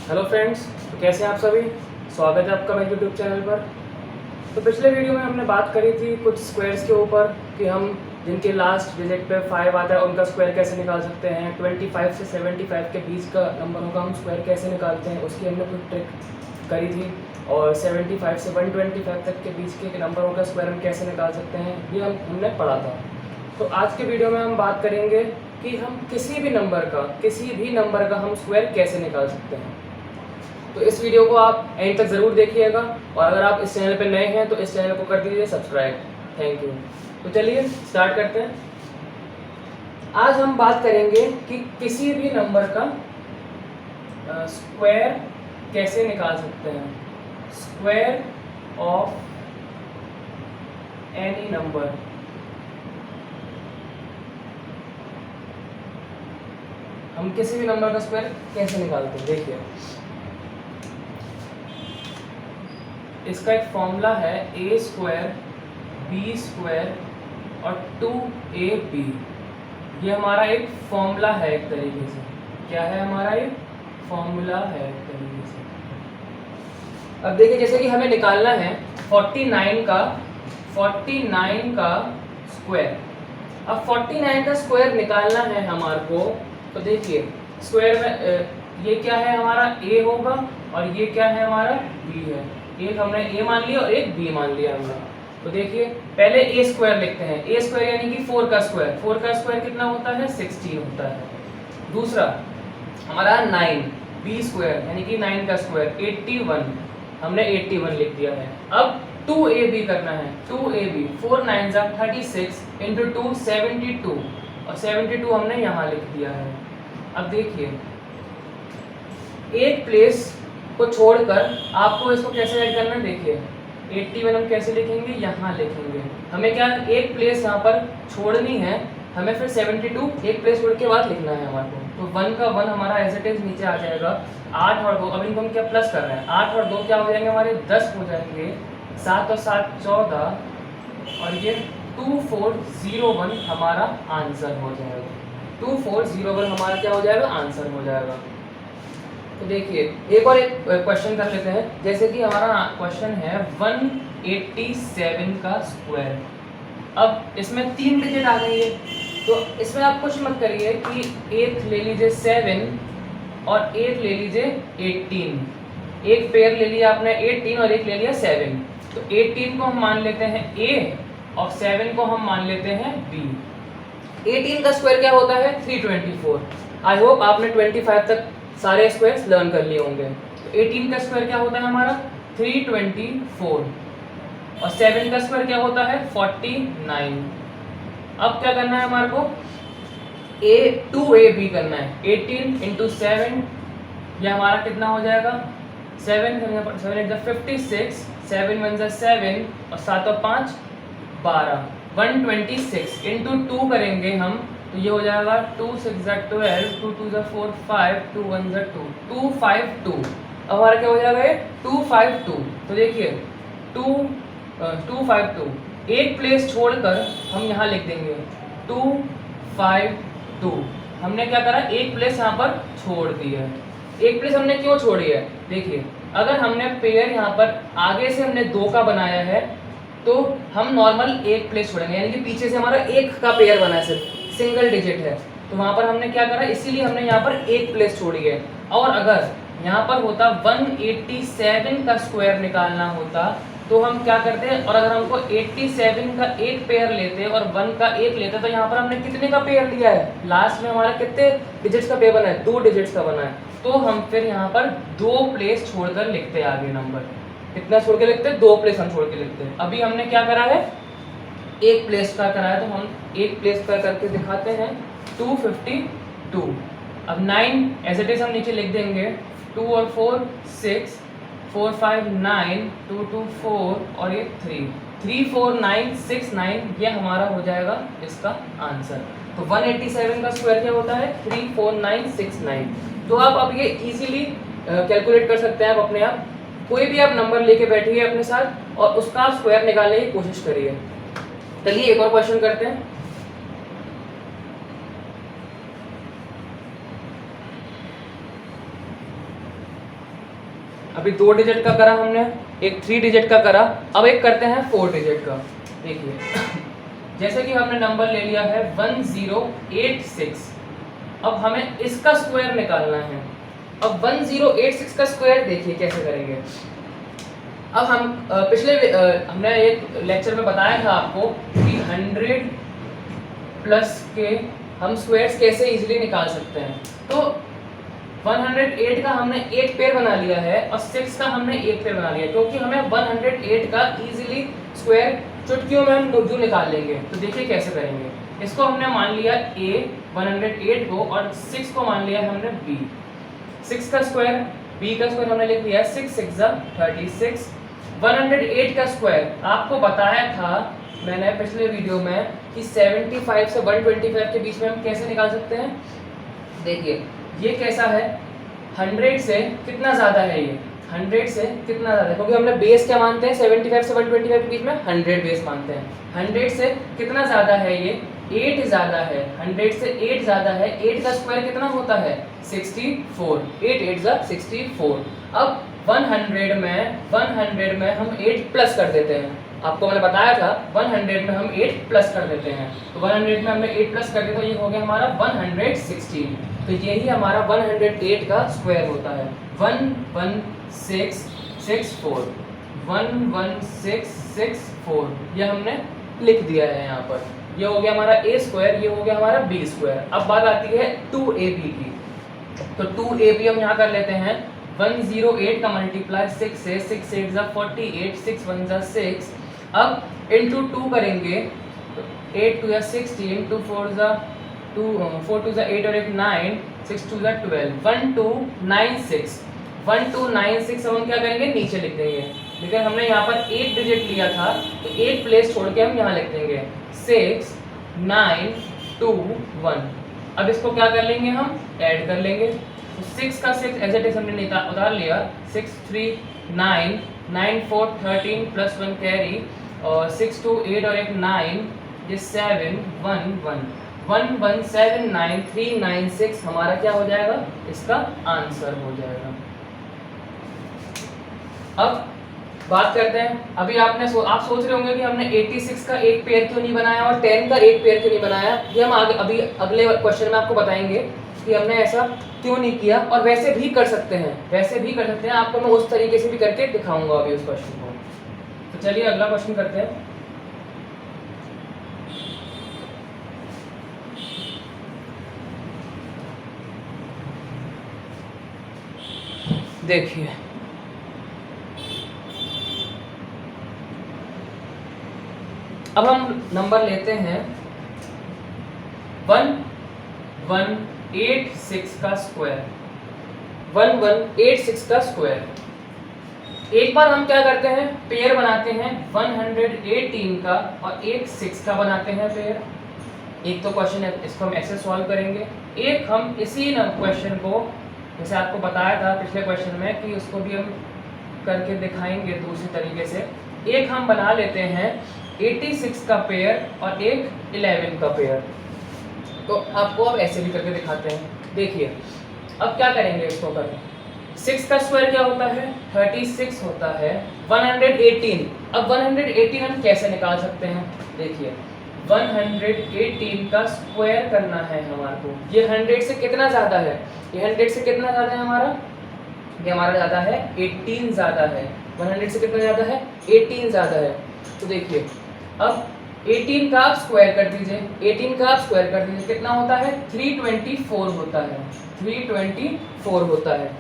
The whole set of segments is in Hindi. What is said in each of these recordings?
हेलो फ्रेंड्स, तो कैसे हैं आप सभी। स्वागत है आपका मेरे यूट्यूब चैनल पर। तो पिछले वीडियो में हमने बात करी थी कुछ स्क्वायर्स के ऊपर कि हम जिनके लास्ट डिजिट पे 5 आता है उनका स्क्वायर कैसे निकाल सकते हैं। 25 से 75 के बीच का नंबरों का हम स्क्वायर कैसे निकालते हैं, उसकी हमने कुछ ट्रिक करी थी। और 75 से 125 तक के बीच के नंबरों का स्क्वायर हम कैसे निकाल सकते हैं, ये हमने पढ़ा था। तो आज के वीडियो में हम बात करेंगे कि हम किसी भी नंबर का हम स्क्वायर कैसे निकाल सकते हैं। तो इस वीडियो को आप एंड तक ज़रूर देखिएगा, और अगर आप इस चैनल पर नए हैं तो इस चैनल को कर दीजिए सब्सक्राइब। Thank you. तो चलिए स्टार्ट करते हैं। आज हम बात करेंगे कि किसी भी नंबर का स्क्वायर कैसे निकाल सकते हैं। Square of any number. हम किसी भी नंबर का स्क्वायर कैसे निकालते हैं, देखिए इसका एक फॉर्मूला है a स्क्वायर b स्क्वायर और 2ab। ये हमारा एक फॉर्मूला है एक तरीके से। क्या है हमारा ये फॉर्मूला है एक तरीके से। अब देखिए जैसे कि हमें निकालना है 49 का स्क्वायर। अब 49 का स्क्वायर निकालना है हमारे को, तो देखिए स्क्वायर में ये क्या है हमारा a होगा और ये क्या है हमारा b है। एक हमने a मान लिया और एक b मान लिया हमने। तो देखिए पहले a स्क्वायर लिखते हैं। a स्क्वायर यानी कि 4 का स्क्वायर। 4 का स्क्वायर कितना होता है 16 होता है। दूसरा हमारा 9 b स्क्वायर यानी कि 9 का स्क्वायर 81। हमने 81 लिख दिया है। अब 2ab करना है। 2ab 4 9 जा 36 इंटू 2 72 और 72 हमने यहाँ लिख दिया है। अब देखिए एक प्लेस को छोड़कर आपको इसको कैसे ऐड करना है। देखिए 81 हम कैसे लिखेंगे, यहाँ लिखेंगे। हमें क्या एक प्लेस यहाँ पर छोड़नी है, हमें फिर 72 एक प्लेस छोड़ के बाद लिखना है हमारे को। तो 1 का 1 हमारा एज इट इज नीचे आ जाएगा। 8 और 2, अब इनको हम क्या प्लस कर रहे हैं। 8 और 2 क्या हो जाएंगे हमारे 10 हो जाएंगे। 7 और 7 14 और ये 2401 हमारा आंसर हो जाएगा। 2401 हमारा क्या हो जाएगा आंसर हो जाएगा। तो देखिए एक और एक क्वेश्चन कर लेते हैं। जैसे कि हमारा क्वेश्चन है 187 का स्क्वायर। अब इसमें 3 डिजिट आ गई है, तो इसमें आप कुछ मत करिए कि एक ले लीजिए 7 और एक ले लीजिए 18। एक पेयर ले लिया आपने 18 और एक ले लिया 7। तो 18 को हम मान लेते हैं a और 7 को हम मान लेते हैं b। 18 का स्क्वायर क्या होता है 324। आई होप आपने 25 तक सारे स्क्वायर्स लर्न कर लिए होंगे। तो 18 का स्क्वायर क्या होता है हमारा 324 और 7 का स्क्वायर क्या होता है 49। अब क्या करना है हमारे को 2ab करना है। 18 इंटू 7 यह हमारा कितना हो जाएगा 7 56 7 1 7 और 7 और 5 12 126 इंटू 2 करेंगे हम, तो ये हो जाएगा 2 6 12 2 2 4 5 2 1 2 252। अब हमारा क्या हो जाएगा ये 252। तो देखिए 252 एक प्लेस छोड़कर हम यहाँ लिख देंगे 252। हमने क्या करा एक प्लेस यहाँ पर छोड़ दी है। एक प्लेस हमने क्यों छोड़ी है, देखिए अगर हमने पेयर यहाँ पर आगे से हमने 2 का बनाया है तो हम नॉर्मल एक प्लेस छोड़ेंगे, यानी कि पीछे से हमारा 1 का पेयर बना है, सिर्फ सिंगल डिजिट है, तो वहाँ पर हमने क्या करा इसीलिए हमने यहाँ पर एक प्लेस छोड़ी है। और अगर यहाँ पर होता 187 का स्क्वायर निकालना होता तो हम क्या करते हैं, और अगर हमको 87 का एक पेयर लेते और 1 का एक लेते तो यहाँ पर हमने कितने का पेयर लिया है, लास्ट में हमारा कितने डिजिट्स का पेयर बना है 2 डिजिट्स का बना है। तो हम फिर यहाँ पर 2 प्लेस छोड़कर लिखते हैं आगे नंबर। कितना छोड़ के लिखते हैं 2 प्लेस हम छोड़ के लिखते हैं। अभी हमने क्या करा है एक प्लेस का करा है, तो हम एक प्लेस का करके दिखाते हैं 252। अब 9 एज इट इज हम नीचे लिख देंगे। 2 और 4 6 4 5 9 2 2 4 और ये 3 4 9 6 9 ये हमारा हो जाएगा इसका आंसर। तो 187 का स्क्वायर क्या होता है 34969। तो आप अब ये इजीली कैलकुलेट कर सकते हैं आप अपने आप। कोई भी आप नंबर लेके बैठिए अपने साथ और उसका आप स्क्वायर निकालने की कोशिश करिए। चलिए एक और क्वेश्चन करते हैं। अभी 2 डिजिट का करा हमने, एक 3 डिजिट का करा, अब एक करते हैं 4 डिजिट का। देखिए जैसे कि हमने नंबर ले लिया है 1086, अब हमें इसका स्क्वायर निकालना है। अब 1086 का स्क्वायर देखिए कैसे करेंगे। अब हम हमने एक लेक्चर में बताया था आपको कि 100 प्लस के हम स्क्वायर्स कैसे इजीली निकाल सकते हैं। तो 108 का हमने एक पेयर बना लिया है और 6 का हमने एक पेयर बना लिया, क्योंकि हमें 108 का इजीली स्क्वायर चुटकियों में हम जो निकाल लेंगे। तो देखिए कैसे करेंगे। इसको हमने मान लिया a 108 को, और 6 को मान लिया हमने b। 6 का स्क्वायर, b का स्क्वायर हमने लिख लिया 6 6 36। 108 का स्क्वायर आपको बताया था मैंने पिछले वीडियो में कि 75 से 125 के बीच में हम कैसे निकाल सकते हैं। देखिए ये कैसा है, 100 से कितना ज़्यादा है, ये 100 से कितना ज़्यादा है, क्योंकि हमने बेस क्या मानते हैं 75 से 125 के बीच में 100 बेस मानते हैं। 100 से कितना ज़्यादा है, ये 8 ज़्यादा है। 100 से 8 ज़्यादा है। 8 का स्क्वायर कितना होता है 64। 8 8 जा 64। अब 100 में हम 8 प्लस कर देते हैं। आपको मैंने बताया था 100 में हम 8 प्लस कर देते हैं। तो 100 में हमने 8 प्लस कर दिया, तो ये हो गया हमारा 116। तो यही हमारा 108 का स्क्वायर होता है 11664। 11664 ये हमने लिख दिया है यहाँ पर। ये हो गया हमारा a स्क्वायर, ये हो गया हमारा b स्क्वायर। अब बात आती है 2ab की। तो 2ab हम यहाँ कर लेते हैं 108 का मल्टीप्लाई 6 से, 6 8 जा 48, 6 1 जा 6। अब इंटू 2 करेंगे, 8 2 जा 16, 2 4 जा 2, 4 2 जा 8 और 1 9, 6 2 जा 12, 1296। 1296 अब हम क्या करेंगे, नीचे लिख देंगे। लेकिन हमने यहाँ पर एक डिजिट लिया था, तो एक प्लेस छोड़ के हम यहाँ लिख देंगे 6 9 2 1। अब इसको क्या कर लेंगे, हम ऐड कर लेंगे। तो 6 का 6 एज इट इज हमने उतार लिया, 6 3 9 9 4 13 प्लस 1 कैरी, और 6 2 8 और 1 9, ये 7 1 1 1179396 हमारा क्या हो जाएगा, इसका आंसर हो जाएगा। अब बात करते हैं, अभी आप सोच रहे होंगे कि हमने 86 का एक पेयर क्यों नहीं बनाया और 10 का एक पेयर क्यों नहीं बनाया। ये हम अभी अगले क्वेश्चन में आपको बताएंगे कि हमने ऐसा क्यों नहीं किया। और वैसे भी कर सकते हैं, आपको मैं उस तरीके से भी करके दिखाऊंगा अभी उस क्वेश्चन को। तो चलिए अगला क्वेश्चन करते हैं। देखिए अब हम नंबर लेते हैं 1186 का स्क्वायर। 1186 का स्क्वायर। एक बार हम क्या करते हैं, पेयर बनाते हैं 118 का और एक 6 का बनाते हैं पेयर। एक तो क्वेश्चन है, इसको हम ऐसे सॉल्व करेंगे। एक हम इसी क्वेश्चन को, जैसे आपको बताया था पिछले क्वेश्चन में कि उसको भी हम करके दिखाएंगे दूसरी तरीके से। एक हम बना लेते हैं 86 का पेयर और एक 11 का पेयर। तो आपको अब ऐसे भी करके दिखाते हैं। देखिए अब क्या करेंगे, इसको करें 6 का स्क्वायर क्या होता है 36 होता है। 118, अब 118 हम कैसे निकाल सकते हैं। देखिए 118 का स्क्वायर करना है हमारे को। ये 100 से कितना ज़्यादा है, ये 100 से कितना ज़्यादा है हमारा, ये हमारा ज़्यादा है 18 ज़्यादा है। 100 से कितना ज़्यादा है 18 ज़्यादा है। तो देखिए अब 18 का आप स्क्वायर कर दीजिए, 18 का आप स्क्वायर कर दीजिए, कितना होता है 324 होता है। 324 होता है।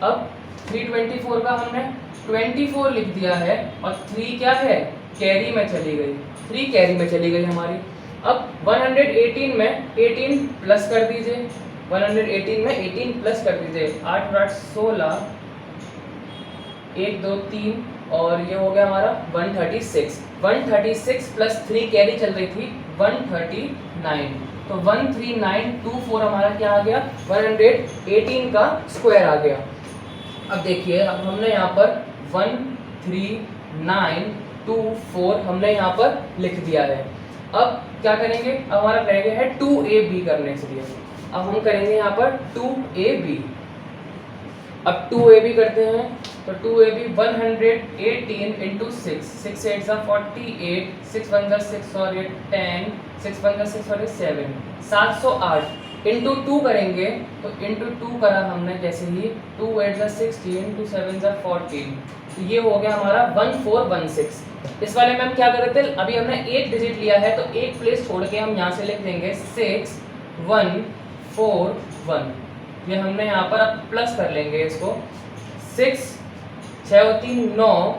अब 324 का हमने 24 लिख दिया है और 3 क्या है, कैरी में चली गई, 3 कैरी में चली गई हमारी। अब 118 में 18 प्लस कर दीजिए, 118 में 18 प्लस कर दीजिए, 8 8 16, 1 2 3 और ये हो गया हमारा 136। 136 प्लस 3 कैरी चल रही थी 139। तो 13924 हमारा क्या आ गया, 118 का स्क्वायर आ गया। अब देखिए अब हमने यहाँ पर 13924 हमने यहाँ पर लिख दिया है। अब क्या करेंगे, अब हमारा रह गया है 2ab करने के लिए। अब हम करेंगे यहाँ पर 2ab। अब 2ab करते हैं तो तो 2ab 118 इंटू 6, 6 8 सा 48, 6 1 सा 6 और 8 10, 6 1 सा 6 और 8 7, 708 इंटू 2 करेंगे तो इंटू 2 करा हमने जैसे ही 2 8 सा 16, 2 7 सा 14, तो ये हो गया हमारा 1416। इस वाले में हम क्या कर रहे थे, अभी हमने एक डिजिट लिया है तो एक प्लेस छोड़ के हम यहाँ से लिख देंगे 6 1 4 1। ये हमने यहाँ पर अब प्लस कर लेंगे इसको, 6 6 और 3 9,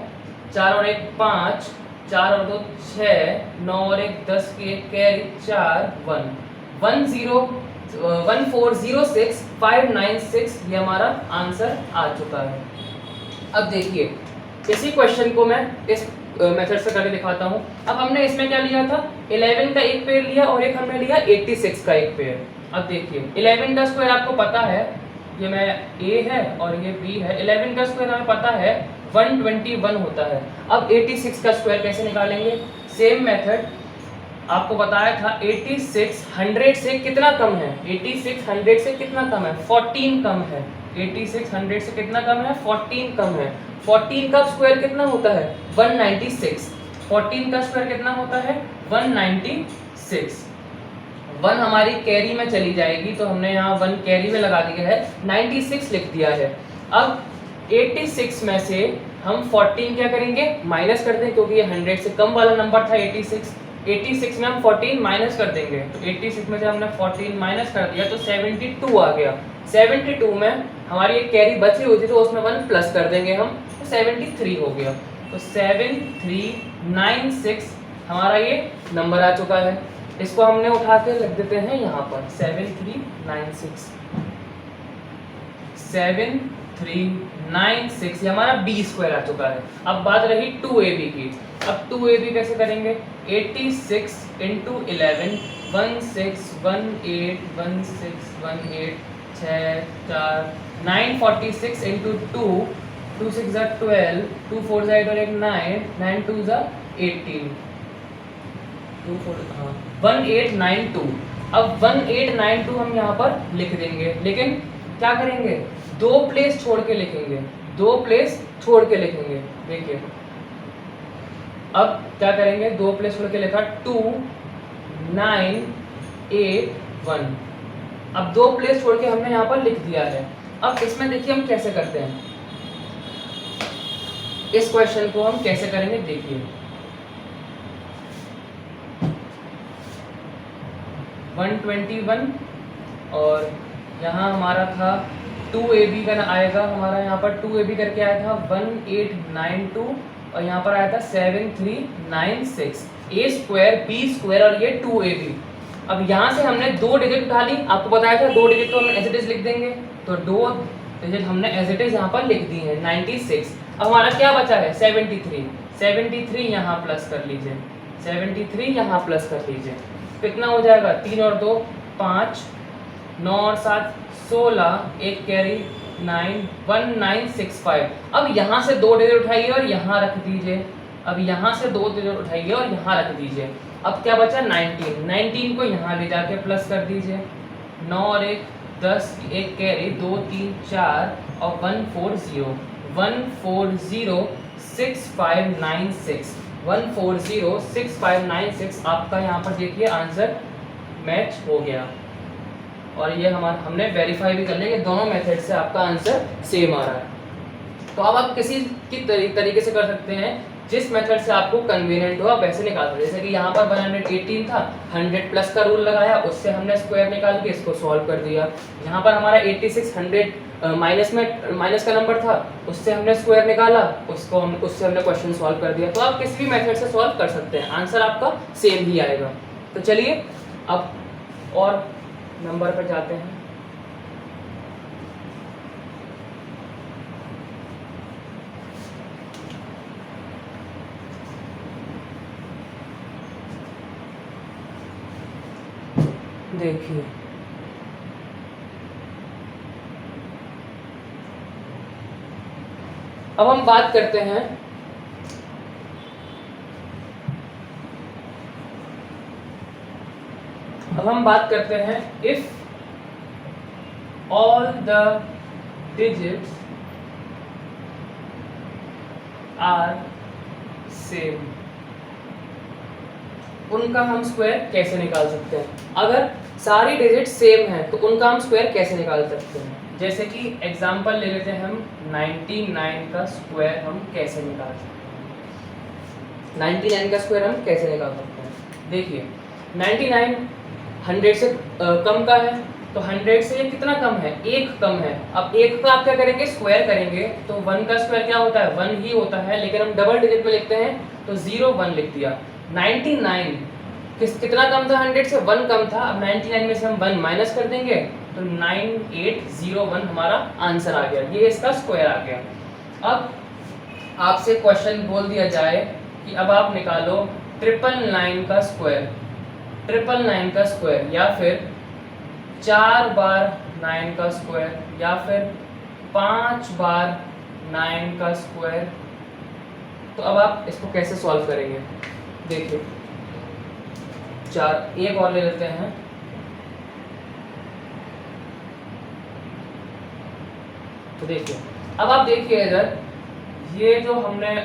4 और 1 5, 4 और 2 6, 9 और 1 10 की एक कैरी 4 1 1406 596, ये हमारा आंसर आ चुका है। अब देखिए इसी क्वेश्चन को मैं इस मेथड से करके दिखाता हूँ। अब हमने इसमें क्या लिया था, 11 का एक पेयर लिया और एक हमने लिया 86 का एक पेयर। अब देखिए 11 का स्क्वायर आपको पता है, ये मैं A है और ये B है, 11 का स्क्वायर हमें पता है 121 होता है। अब 86 का स्क्वायर कैसे निकालेंगे, सेम मेथड आपको बताया था। 86 100 से कितना कम है, 86 100 से कितना कम है, 14 कम है। 86 100 से कितना कम है, 14 कम है। 14 का स्क्वायर कितना होता है, 196। 14 का स्क्वायर कितना होता है, 196। 1 हमारी कैरी में चली जाएगी तो हमने यहाँ 1 कैरी में लगा दिया है, 96 लिख दिया है। अब 86 में से हम 14 क्या करेंगे, माइनस कर दें, क्योंकि ये 100 से कम वाला नंबर था 86। 86 में हम 14 माइनस कर देंगे, तो 86 में से हमने 14 माइनस कर दिया तो 72 आ गया। 72 में हमारी एक कैरी बची हुई थी तो उसमें 1 प्लस कर देंगे हम, तो 73 हो गया। तो 7396 हमारा ये नंबर आ चुका है। इसको हमने उठा के रख देते हैं यहाँ पर, 7396 7396, ये हमारा b स्क्वायर आ चुका है। अब बात रही 2ab की। अब 2ab कैसे करेंगे, 86 इंटू 11 1618 1618 6 4 946 इंटू 2 2 6 12 2 4 8 और 1 9 9 2 18 2 4 हाँ 1892। अब 1892 हम यहाँ पर लिख देंगे, लेकिन क्या करेंगे, 2 प्लेस छोड़ के लिखेंगे, 2 प्लेस छोड़ के लिखेंगे। देखिए अब क्या करेंगे, 2 प्लेस छोड़ के लिखा 2981। अब 2 प्लेस छोड़ के हमने यहाँ पर लिख दिया है। अब इसमें देखिए हम कैसे करते हैं, इस क्वेश्चन को हम कैसे करेंगे, देखिए 121 और यहाँ हमारा था 2ab का आएगा, हमारा यहाँ पर 2ab करके आया था 1892 और यहाँ पर आया था 7396, a स्क्वायर b स्क्वायर और ये 2ab। अब यहाँ से हमने 2 डिजिट उठा ली, आपको बताया था 2 डिजिट तो हम एज इट इज लिख देंगे, तो 2 डिजिट हमने एज इट इज यहाँ पर लिख दी है 96। अब हमारा क्या बचा है, 73 73 यहाँ प्लस कर लीजिए, 73 यहाँ प्लस कर लीजिए, कितना हो जाएगा, 3 और 2 5, 9 और 7 16, एक कैरी 9 1965। अब यहाँ से 2 डिजिट उठाइए और यहाँ रख दीजिए, अब यहाँ से 2 डिजिट उठाइए और यहाँ रख दीजिए। अब क्या बचा, 19 को यहाँ ले जाके प्लस कर दीजिए, 9 और 1 10, एक कैरी 2 3 4 और 1406596 1406596 आपका यहाँ पर देखिए आंसर मैच हो गया। और ये हमने वेरीफाई भी कर लिया कि दोनों मेथड से आपका आंसर सेम आ रहा है। तो अब आप किसी की तरीके से कर सकते हैं, जिस मेथड से आपको कन्वीनियंट हो आप वैसे निकाल सकते हैं। जैसे कि यहाँ पर 118 था, 100 प्लस का रूल लगाया, उससे हमने स्क्वायर निकाल के इसको सॉल्व कर दिया। यहाँ पर हमारा 86 100 माइनस का नंबर था, उससे हमने स्क्वायर निकाला, उससे हमने क्वेश्चन सॉल्व कर दिया। तो आप किसी भी मेथड से सॉल्व कर सकते हैं, आंसर आपका सेम ही आएगा। तो चलिए अब और नंबर पर जाते हैं। देखिए अब हम बात करते हैं if all the digits are same, उनका हम स्क्वायर कैसे निकाल सकते हैं? अगर सारी डिजिट सेम है तो उनका हम स्क्वायर कैसे निकाल सकते हैं? जैसे कि एग्जांपल ले लेते हैं हम, 99 का स्क्वायर हम कैसे निकाल सकते हैं? 99 का स्क्वायर हम कैसे निकाल सकते हैं? देखिए 99 100 से कम का है, तो 100 से ये कितना कम है? 1 कम है। अब 1 का आप क्या करेंगे? स्क्वायर करेंगे, तो 1 का स्क्वायर क्या होता है? 1 ही होता है, लेकिन हम डबल डिजिट में लिखते हैं तो 0 1 लिख दिया। 99 कितना कम था? 100 से 1 कम था। अब 99 में से हम 1 माइनस कर देंगे तो 9801 हमारा आंसर आ गया, ये इसका स्क्वायर आ गया। अब आपसे क्वेश्चन बोल दिया जाए कि अब आप निकालो 999 का स्क्वायर, 999 का स्क्वायर, या फिर 4 बार 9 का स्क्वायर, या फिर 5 बार 9 का स्क्वायर। तो अब आप इसको कैसे सॉल्व करेंगे? देखिए एक और ले लेते हैं। तो देखिए अब आप देखिए इधर, ये जो हमने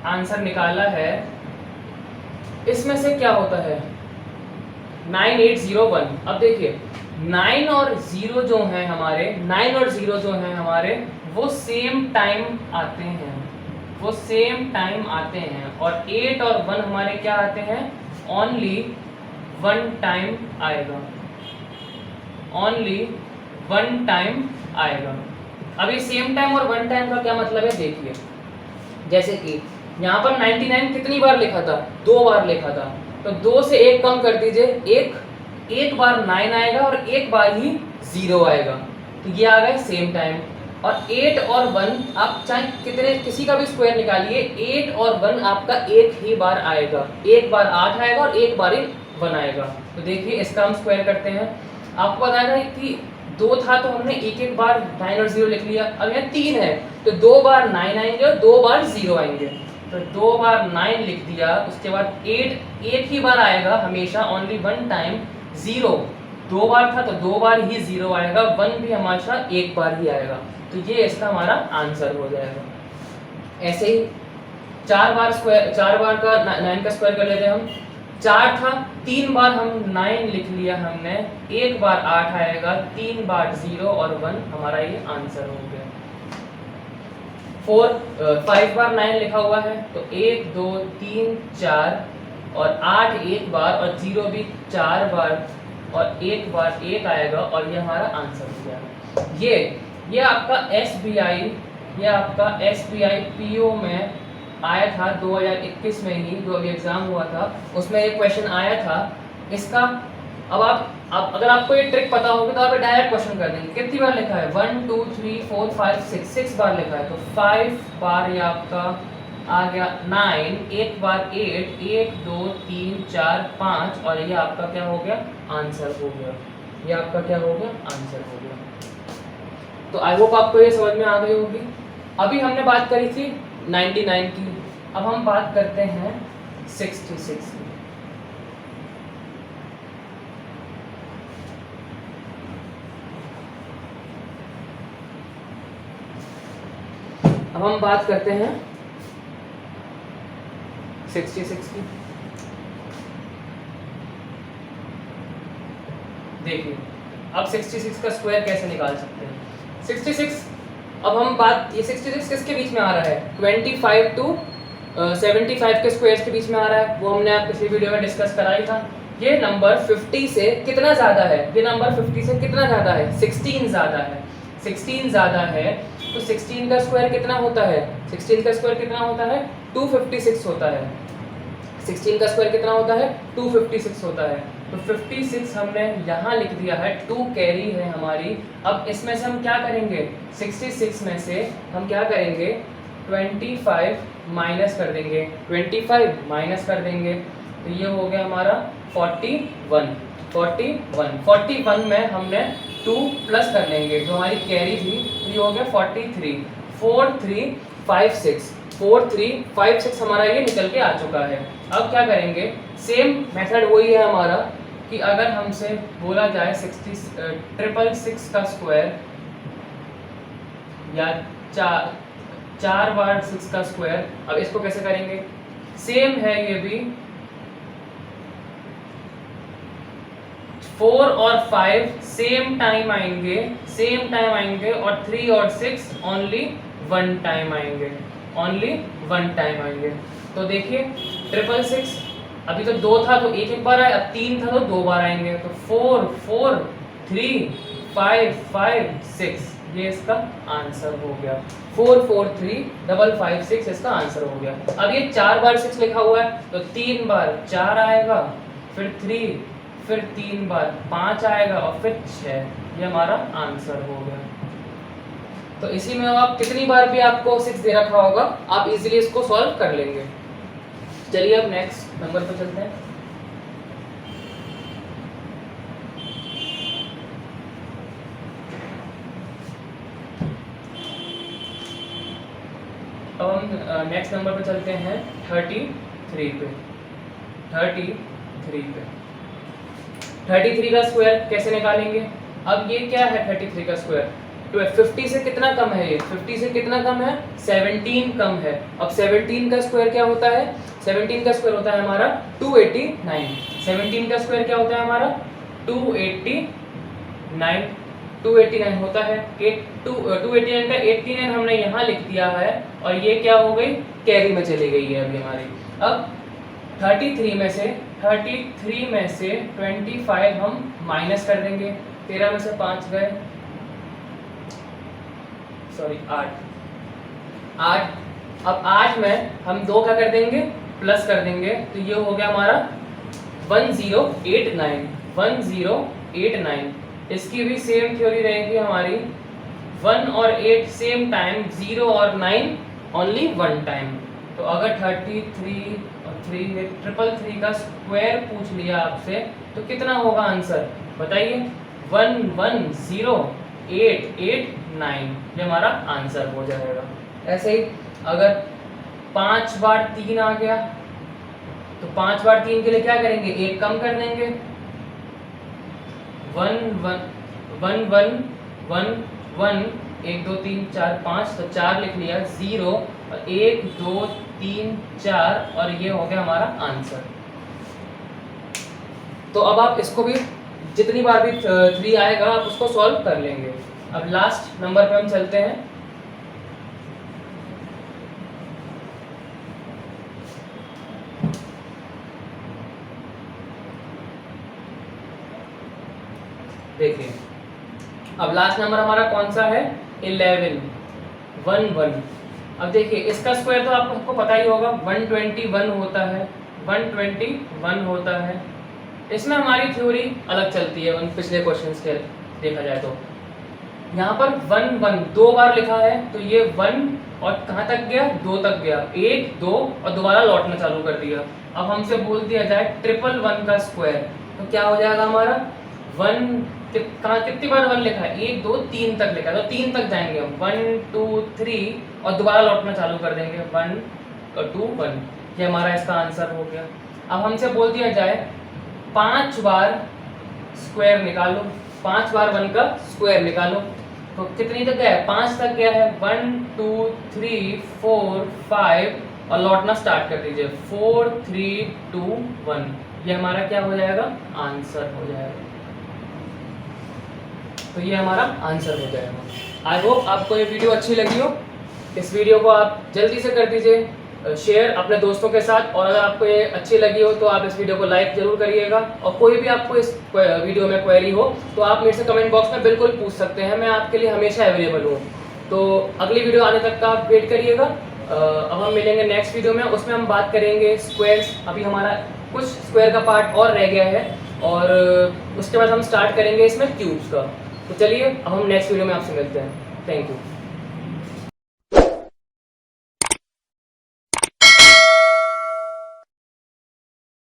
आंसर निकाला है इसमें से क्या होता है? 9801। अब देखिए 9 और 0 जो हैं हमारे, 9 और 0 जो हैं हमारे, वो सेम टाइम आते हैं, वो सेम टाइम आते हैं। और 8 और 1 हमारे क्या आते हैं? ओनली 1 टाइम आएगा, ओनली 1 टाइम आएगा। अब ये सेम टाइम और 1 टाइम का क्या मतलब है? देखिए जैसे कि यहाँ पर 99 कितनी बार लिखा था? 2 बार लिखा था, तो 2 से 1 कम कर दीजिए, एक बार 9 आएगा और एक बार ही 0 आएगा, तो ये आ गया सेम टाइम। और 8 और 1 आप चाहे किसी का भी स्क्वायर निकालिए, 8 और 1 आपका एक ही बार आएगा, एक बार 8 आएगा और एक बार ही 1 आएगा। तो देखिए इसका हम स्क्वायर करते हैं। आपको बताया था कि 2 था तो हमने एक बार 9 और 0 लिख लिया। अब यहाँ 3 है तो 2 बार 9 आएंगे और 2 बार 0 आएंगे, तो 2 बार 9 लिख दिया। उसके बाद 8 एक ही बार आएगा हमेशा, ओनली 1 टाइम। 0 2 बार था तो 2 बार ही 0 आएगा, 1 भी हमेशा एक बार ही आएगा, तो ये इसका हमारा आंसर हो जाएगा। ऐसे ही 4 बार का 9 का स्क्वायर कर लेते हैं हम। 4 था, 3 बार हम 9 लिख लिया हमने, एक बार 8 आएगा, 3 बार 0 और 1, हमारा ये आंसर हो गया। 5 बार 9 लिखा हुआ है, तो 1 2 3 4 और 8 एक बार और 0 भी 4 बार और एक बार 1 आएगा, और ये हमारा आंसर हो गया। ये आपका SBI, ये आपका SBI PO में आया था 2021 में ही, जो अभी एग्जाम हुआ था उसमें एक क्वेश्चन आया था इसका। अब अगर आपको ये ट्रिक पता होगी तो आप डायरेक्ट क्वेश्चन कर देंगे। कितनी बार लिखा है? 1 2 3 4 5 6 बार लिखा है, तो 5 बार ये आपका आ गया 9, एक बार 8, 1 2 3 4 5, और ये आपका क्या हो गया? आंसर हो गया। ये आपका क्या हो गया? आंसर हो गया। तो आई होप आपको ये समझ में आ गई होगी। अभी हमने बात करी थी 99 की, अब हम बात करते हैं 66 की। अब हम बात करते हैं 66 की। देखिए अब 66 का स्क्वायर कैसे निकाल सकते हैं? 66, अब हम बात, ये 66 किसके बीच में आ रहा है? 25 टू 75 के स्क्वायर्स के बीच में आ रहा है, वो हमने आप पिछली वीडियो में डिस्कस कराई था। ये नंबर 50 से कितना ज़्यादा है? ये नंबर 50 से कितना ज़्यादा है? 16 ज़्यादा है। 16 ज़्यादा है, तो 16 का स्क्वायर कितना होता है? 16 का स्क्वायर कितना होता है? 256 होता है। 16 का स्क्वायर कितना होता है? 256 होता है। तो 56 हमने यहाँ लिख दिया है, 2 कैरी है हमारी। अब इसमें से हम क्या करेंगे? 66 में से हम क्या करेंगे? 25 माइनस कर देंगे, 25 माइनस कर देंगे, तो ये हो गया हमारा 41। 41 में हमने 2 प्लस कर लेंगे, जो हमारी कैरी थी, तो ये हो गया 43। 4356 4356 हमारा ये निकल के आ चुका है। अब क्या करेंगे? सेम मेथड वही है हमारा कि अगर हमसे बोला जाए 666 का स्क्वायर या 4 बार 6 का स्क्वायर। अब इसको कैसे करेंगे, सेम है ये भी, 4 और 5 सेम टाइम आएंगे, और 3 और 6 ओनली 1 टाइम आएंगे, तो देखिए 666, अभी तो 2 था तो एक बार आया, अब 3 था तो 2 बार आएंगे, तो 4 4 3 5 5 6, ये इसका आंसर हो गया। 4 4 3 5 5 6 इसका आंसर हो गया। अब ये 4 बार 6 लिखा हुआ है तो 3 बार 4 आएगा, फिर 3, फिर 3 बार 5 आएगा और फिर 6, ये हमारा आंसर हो गया। तो इसी में आप कितनी बार भी आपको 6 दे रखा होगा, आप इजीली इसको सॉल्व कर लेंगे। चलिए अब नेक्स्ट नंबर पर चलते हैं। अब हम नेक्स्ट नंबर पे चलते हैं 33 पे। 33 का स्क्वायर कैसे निकालेंगे? अब ये क्या है 33 का स्क्वायर? तो 50 से कितना कम है ये? 50 से कितना कम है? 17 कम है। अब 17 का स्क्वायर क्या होता है? 17 का स्क्वायर होता है हमारा 289। 17 का स्क्वायर क्या होता है हमारा? 289। 289 होता है। 289 का 89 हमने यहाँ लिख दिया है और ये क्या हो गई? कैरी में चली गई है अभी हमारी। अब 33 में से 25 हम माइनस कर देंगे। 13 में से 5 गए, सॉरी 8। अब 8 में हम 2 क्या कर देंगे? प्लस कर देंगे, तो ये हो गया हमारा 1089। इसकी भी सेम थ्योरी रहेगी हमारी, 1 और 8 सेम टाइम, 0 और 9 ओनली 1 टाइम। तो अगर 33 और 3 का स्क्वायर पूछ लिया आपसे तो कितना होगा आंसर बताइए? 110,889, ये हमारा आंसर हो जाएगा। ऐसे ही अगर 5 बार 3 आ गया तो 5 बार 3 के लिए क्या करेंगे? 1 कम कर देंगे, 1 1 1 1 1 1 1 2 3 4 5, तो 4 लिख लिया, 0 और 1 2 3 4, और ये हो गया हमारा आंसर। तो अब आप इसको भी जितनी बार भी 3 आएगा आप उसको सॉल्व कर लेंगे। अब लास्ट नंबर पे हम चलते हैं। देखिए अब लास्ट नंबर हमारा कौन सा है? 11 अब देखिए इसका स्क्वायर तो आपको पता ही होगा, 121 होता है। इसमें हमारी थ्योरी अलग चलती है उन पिछले क्वेश्चंस के देखा जाए तो। यहाँ पर 1 1 2 बार लिखा है तो ये 1 और कहाँ तक गया? 2 तक गया, 1 2 और दोबारा लौटना चालू कर दिया। अब हमसे बोल दिया जाए 111 का स्क्वायर, तो क्या हो जाएगा हमारा? 1 कहाँ कितनी बार 1 लिखा है? 1 2 3 तक लिखा है, तो 3 तक जाएंगे हम, 1 2 3 और दोबारा लौटना चालू कर देंगे, 1 2 1, ये हमारा इसका आंसर हो गया। अब हमसे बोल दिया जाए 5 बार स्क्वायर निकालो, 5 बार 1 का स्क्वायर निकालो, तो कितनी तक गया है? 5 तक गया है, 1 2 3 4 5 और लौटना स्टार्ट कर दीजिए, 4 3 2 1, ये हमारा क्या हो जाएगा? आंसर हो जाएगा। तो ये हमारा आंसर हो जाएगा। आई होप आपको ये वीडियो अच्छी लगी हो। इस वीडियो को आप जल्दी से कर दीजिए शेयर अपने दोस्तों के साथ, और अगर आपको ये अच्छी लगी हो तो आप इस वीडियो को लाइक जरूर करिएगा। और कोई भी आपको इस वीडियो में क्वेरी हो तो आप मेरे से कमेंट बॉक्स में बिल्कुल पूछ सकते हैं, मैं आपके लिए हमेशा अवेलेबल हूँ। तो अगली वीडियो आने तक का आप वेट करिएगा। अब हम मिलेंगे नेक्स्ट वीडियो में, उसमें हम बात करेंगे स्क्वायर्स। अभी हमारा कुछ स्क्वायर का पार्ट और रह गया है और उसके बाद हम स्टार्ट करेंगे इसमें क्यूब्स का। तो चलिए अब हम नेक्स्ट वीडियो में आपसे मिलते हैं। Thank you.